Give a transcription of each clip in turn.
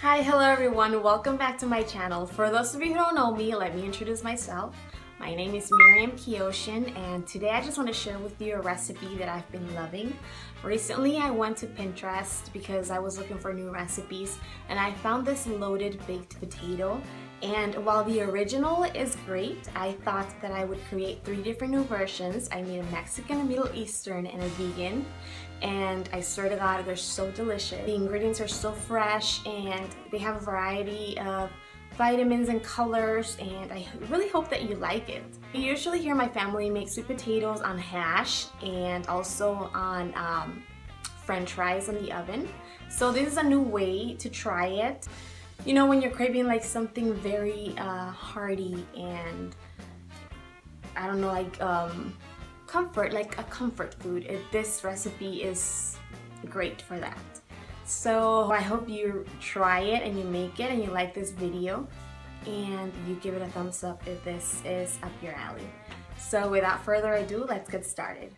Hi, hello everyone, welcome back to my channel. For those of you who don't know me, let me introduce myself. My name is Miriam Kioshin, and today I just want to share with you a recipe that I've been loving. Recently I went to Pinterest because I was looking for new recipes and I found this loaded baked potato. And while the original is great, I thought that I would create 3 different new versions. I made a Mexican, a Middle Eastern, and a vegan. And I swear to God, they're so delicious. The ingredients are so fresh and they have a variety of vitamins and colors, and I really hope that you like it. I usually hear my family make sweet potatoes on hash and also on French fries in the oven. So this is a new way to try it. You know, when you're craving like something very hearty and I don't know, like comfort, like a comfort food, this recipe is great for that. So I hope you try it and you make it and you like this video and you give it a thumbs up if this is up your alley. So without further ado, let's get started.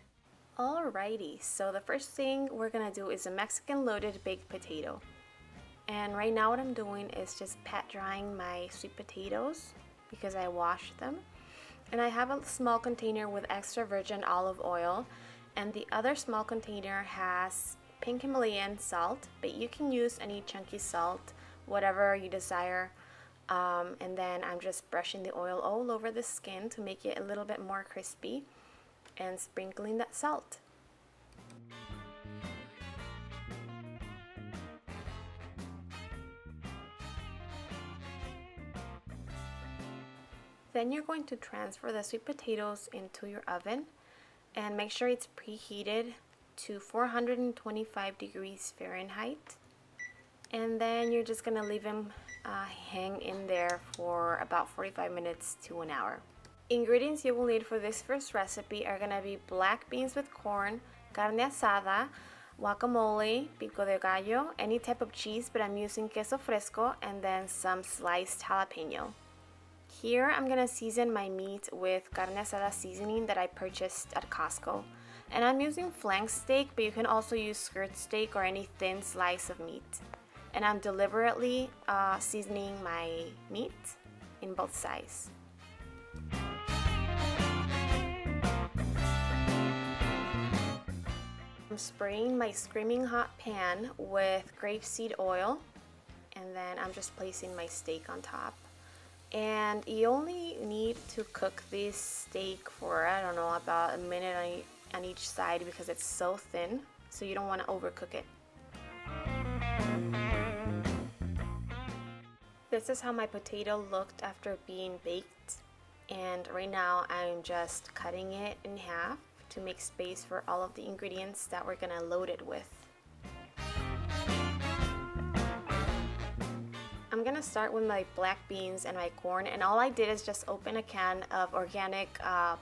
Alrighty, so the first thing we're gonna do is a Mexican loaded baked potato. And right now what I'm doing is just pat drying my sweet potatoes because I washed them. And I have a small container with extra virgin olive oil, and the other small container has pink Himalayan salt, but you can use any chunky salt, whatever you desire. And then I'm just brushing the oil all over the skin to make it a little bit more crispy and sprinkling that salt. Then you're going to transfer the sweet potatoes into your oven and make sure it's preheated to 425 degrees Fahrenheit. And then you're just gonna leave them hang in there for about 45 minutes to an hour. Ingredients you will need for this first recipe are gonna be black beans with corn, carne asada, guacamole, pico de gallo, any type of cheese, but I'm using queso fresco, and then some sliced jalapeño. Here I'm gonna season my meat with carne asada seasoning that I purchased at Costco. And I'm using flank steak, but you can also use skirt steak or any thin slice of meat. And I'm deliberately seasoning my meat in both sides. I'm spraying my screaming hot pan with grapeseed oil, and then I'm just placing my steak on top. And you only need to cook this steak for, I don't know, about a minute on each side because it's so thin, so you don't want to overcook it. This is how my potato looked after being baked, and right now I'm just cutting it in half to make space for all of the ingredients that we're gonna load it with. I'm gonna start with my black beans and my corn, and all I did is just open a can of organic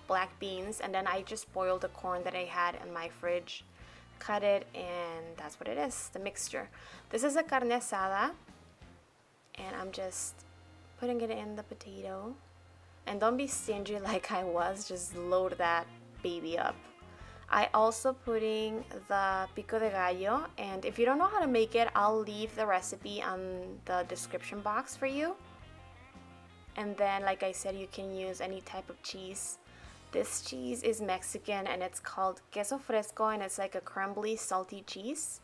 black beans, and then I just boiled the corn that I had in my fridge, cut it, and that's what it is, the mixture. This is a carne asada, and I'm just putting it in the potato. And don't be stingy like I was, just load that baby up. I also putting the pico de gallo, and if you don't know how to make it, I'll leave the recipe on the description box for you. And then, like I said, you can use any type of cheese. This cheese is Mexican and it's called queso fresco, and it's like a crumbly, salty cheese.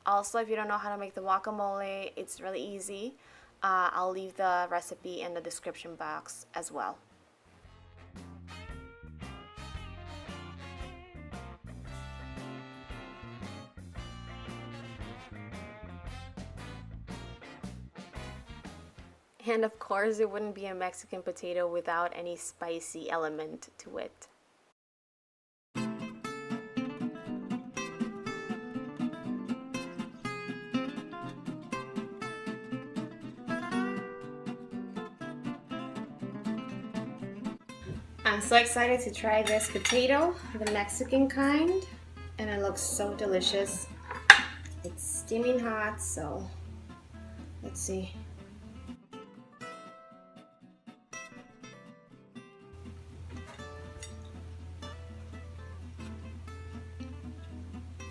Also, if you don't know how to make the guacamole, it's really easy. I'll leave the recipe in the description box as well. And of course, it wouldn't be a Mexican potato without any spicy element to it. I'm so excited to try this potato, the Mexican kind, and it looks so delicious. It's steaming hot, so let's see.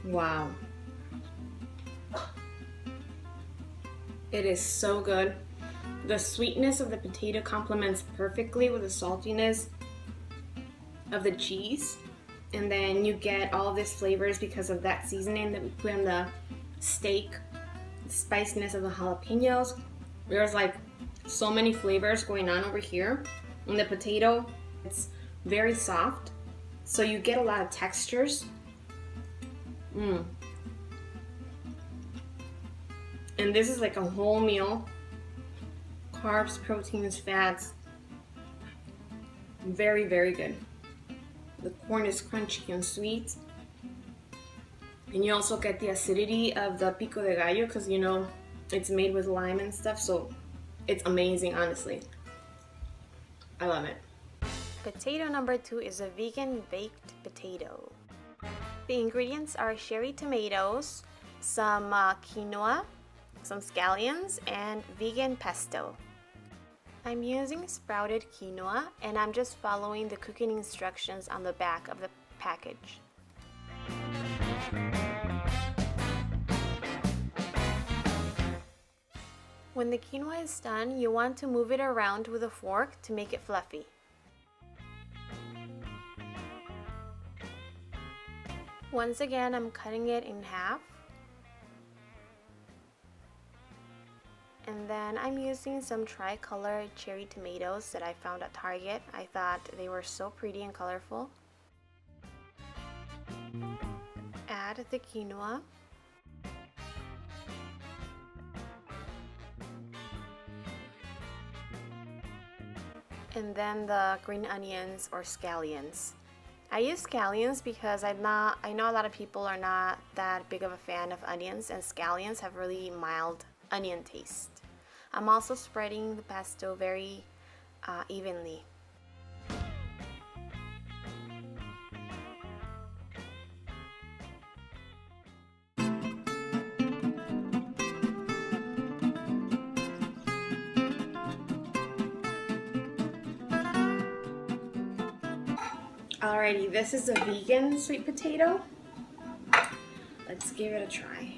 Wow. It is so good. The sweetness of the potato complements perfectly with the saltiness of the cheese. And then you get all these flavors because of that seasoning that we put on the steak, the spiciness of the jalapeños. There's like so many flavors going on over here. And the potato, it's very soft, so you get a lot of textures. And this is like a whole meal. Carbs, proteins, fats. Very, very good. The corn is crunchy and sweet. And you also get the acidity of the pico de gallo because you know it's made with lime and stuff, so it's amazing, honestly. I love it. Potato number 2 is a vegan baked potato. The ingredients are cherry tomatoes, some quinoa, some scallions, and vegan pesto. I'm using sprouted quinoa, and I'm just following the cooking instructions on the back of the package. When the quinoa is done, you want to move it around with a fork to make it fluffy. Once again, I'm cutting it in half. And then I'm using some tricolor cherry tomatoes that I found at Target. I thought they were so pretty and colorful. Add the quinoa. And then the green onions or scallions. I use scallions because I know a lot of people are not that big of a fan of onions, and scallions have really mild onion taste. I'm also spreading the pesto very evenly. Alrighty, this is a vegan sweet potato. Let's give it a try.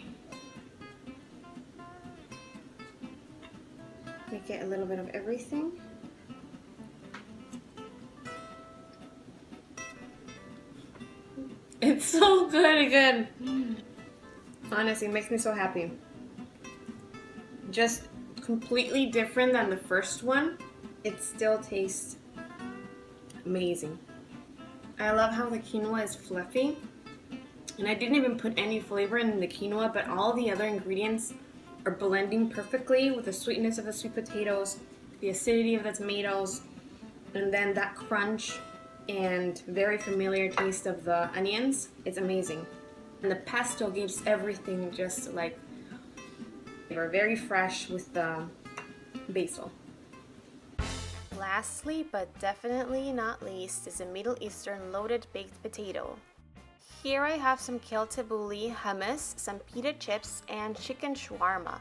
We get a little bit of everything. It's so good again. Honestly, it makes me so happy. Just completely different than the first one. It still tastes amazing. I love how the quinoa is fluffy, and I didn't even put any flavor in the quinoa, but all the other ingredients are blending perfectly with the sweetness of the sweet potatoes, the acidity of the tomatoes, and then that crunch and very familiar taste of the onions. It's amazing. And the pesto gives everything just like flavor, very fresh with the basil. Lastly, but definitely not least, is a Middle Eastern loaded baked potato. Here I have some kale tabbouli, hummus, some pita chips, and chicken shawarma.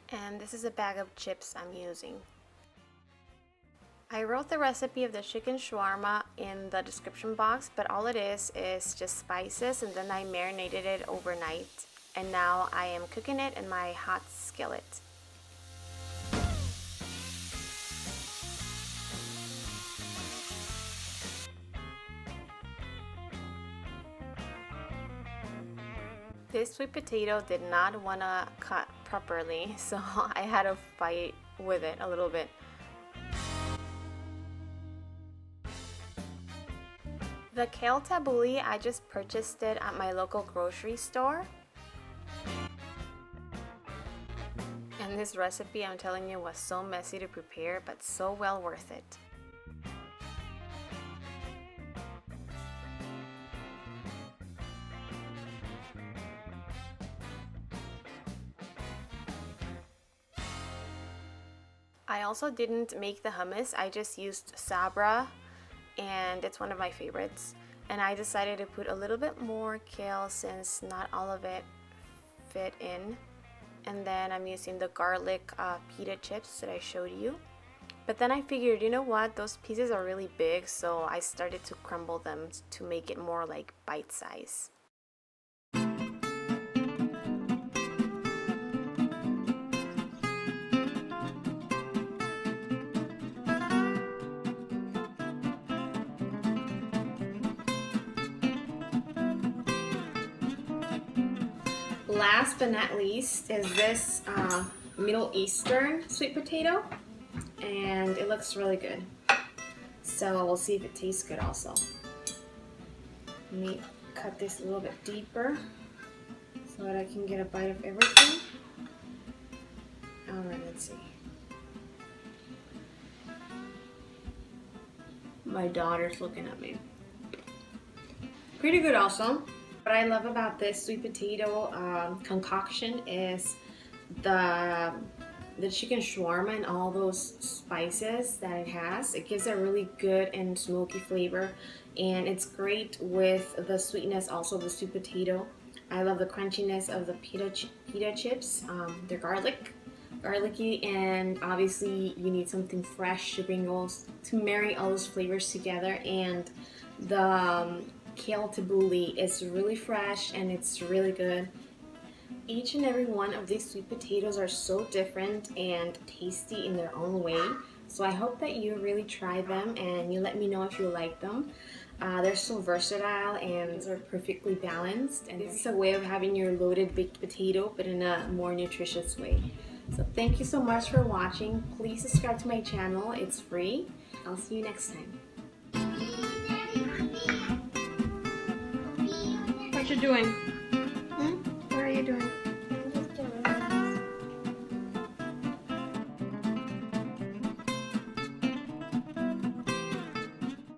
And this is a bag of chips I'm using. I wrote the recipe of the chicken shawarma in the description box, but all it is just spices, and then I marinated it overnight. And now I am cooking it in my hot skillet. This sweet potato did not want to cut properly, so I had to fight with it a little bit. The kale tabbouli, I just purchased it at my local grocery store. And this recipe, I'm telling you, was so messy to prepare, but so well worth it. I also didn't make the hummus, I just used Sabra, and it's one of my favorites. And I decided to put a little bit more kale since not all of it fit in. And then I'm using the garlic pita chips that I showed you. But then I figured, you know what, those pieces are really big, so I started to crumble them to make it more like bite size. Last but not least is this Middle Eastern sweet potato, and it looks really good. So we'll see if it tastes good also. Let me cut this a little bit deeper so that I can get a bite of everything. Alright, let's see. My daughter's looking at me. Pretty good also. What I love about this sweet potato concoction is the chicken shawarma and all those spices that it has. It gives a really good and smoky flavor, and it's great with the sweetness also of the sweet potato. I love the crunchiness of the pita chips. They're garlicky, and obviously you need something fresh to marry all those flavors together. And the kale tabbouli is really fresh and it's really good. Each and every one of these sweet potatoes are so different and tasty in their own way. So I hope that you really try them and you let me know if you like them. They're so versatile and they're perfectly balanced. And this is a way of having your loaded baked potato, but in a more nutritious way. So thank you so much for watching. Please subscribe to my channel. It's free. I'll see you next time. What you doing? What are you doing?